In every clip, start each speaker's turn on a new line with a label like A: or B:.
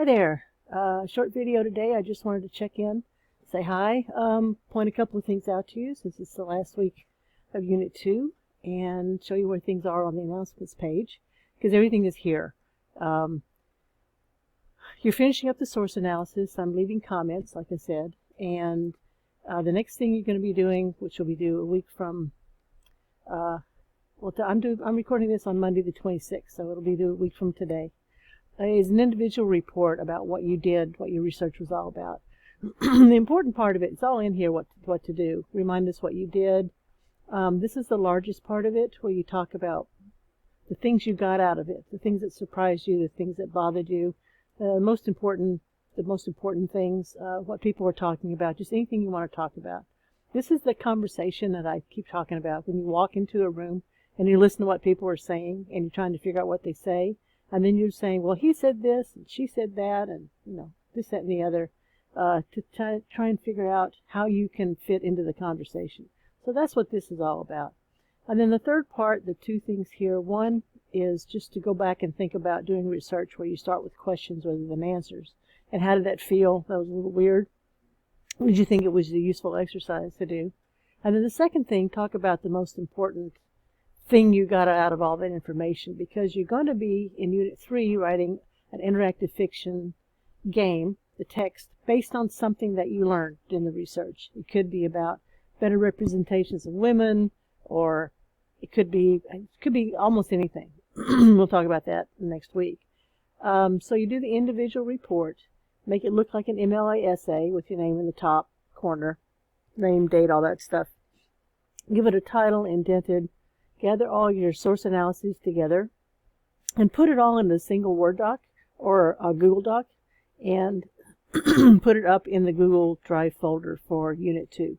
A: Hi there. Short video today. I just wanted to check in, say hi, point a couple of things out to you since it's the last week of Unit 2, and show you where things are on the announcements page, because everything is here. You're finishing up the source analysis. I'm leaving comments, like I said, and the next thing you're going to be doing, which will be due a week from, I'm recording this on Monday the 26th, so it'll be due a week from today. Is an individual report about what you did, what your research was all about. The important part of it, it's all in here, what to do. Remind us what you did. This is the largest part of it, where you talk about the things you got out of it, the things that surprised you, the things that bothered you, the most important things, what people were talking about, just anything you want to talk about. This is the conversation that I keep talking about. When you walk into a room and you listen to what people are saying and you're trying to figure out what they say, and then you're saying, well, he said this, and she said that, and, this, that, and the other, to try and figure out how you can fit into the conversation. So that's what this is all about. And then the third part, the two things here, one is just to go back and think about doing research where you start with questions rather than answers. And how did that feel? That was a little weird. Did you think it was a useful exercise to do? And then the second thing, talk about the most important thing you got out of all that information, because you're going to be in Unit 3 writing an interactive fiction game, the text, based on something that you learned in the research. It could be about better representations of women, or it could be almost anything. We'll talk about that next week. So you do the individual report, make it look like an MLA essay with your name in the top corner, name, date, all that stuff. Give it a title, indented. Gather all your source analyses together and put it all in a single Word doc or a Google Doc, and put it up in the Google Drive folder for Unit 2.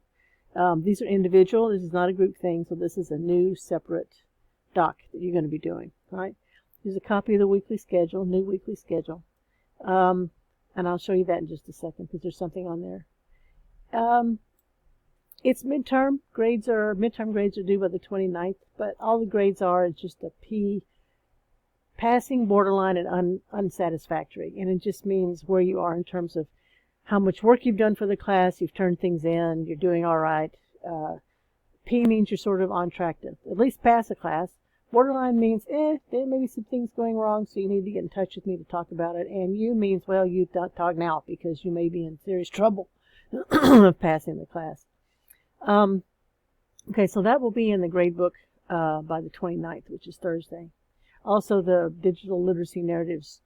A: These are individual. This is not a group thing, so this is a new separate doc that you're going to be doing. All right? Here's a copy of the weekly schedule, new weekly schedule. And I'll show you that in just a second because there's something on there. It's midterm grades are due by the 29th, but all the grades are is just a P, passing, borderline, and unsatisfactory. And it just means where you are in terms of how much work you've done for the class, you've turned things in, you're doing all right. P means you're sort of on track to at least pass a class. Borderline means, there may be some things going wrong, so you need to get in touch with me to talk about it. And U means, well, you don't talk now because you may be in serious trouble of passing the class. Okay, so that will be in the grade book by the 29th, which is Thursday. Also, the digital literacy narratives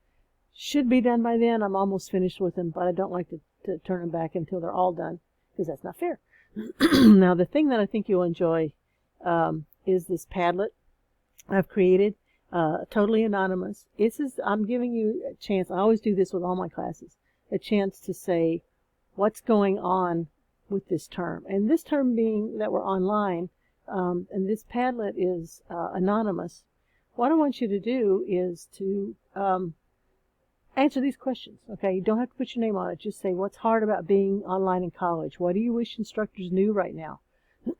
A: should be done by then. I'm almost finished with them, but I don't like to turn them back until they're all done, because that's not fair. Now, the thing that I think you'll enjoy is this Padlet I've created, totally anonymous. I'm giving you a chance. I always do this with all my classes, a chance to say what's going on with this term. And this term being that we're online, and this Padlet is anonymous, what I want you to do is to answer these questions. Okay, you don't have to put your name on it. Just say, what's hard about being online in college? What do you wish instructors knew right now?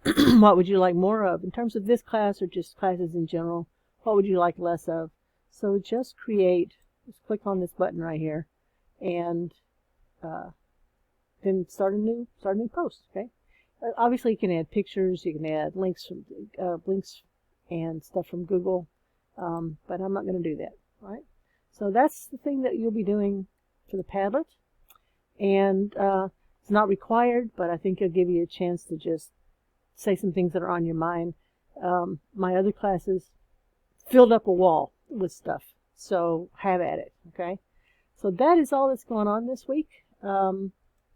A: What would you like more of in terms of this class or just classes in general? What would you like less of? So just click on this button right here, and then start a new post. Okay. Obviously, you can add pictures, you can add links and stuff from Google, but I'm not going to do that. All right. So that's the thing that you'll be doing for the Padlet, and it's not required, but I think it'll give you a chance to just say some things that are on your mind. My other classes filled up a wall with stuff, so have at it. Okay. So that is all that's going on this week.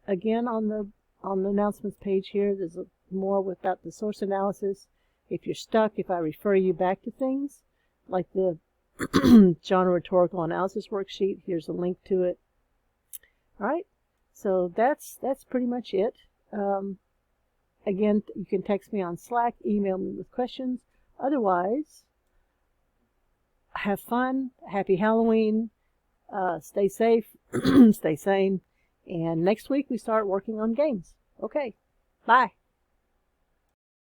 A: Again, on the announcements page here, there's more about the source analysis. If you're stuck, if I refer you back to things like the genre rhetorical analysis worksheet, here's a link to it. All right, so that's pretty much it. Again, you can text me on Slack, email me with questions. Otherwise, have fun, happy Halloween, stay safe, stay sane. And next week we start working on games. Okay, bye.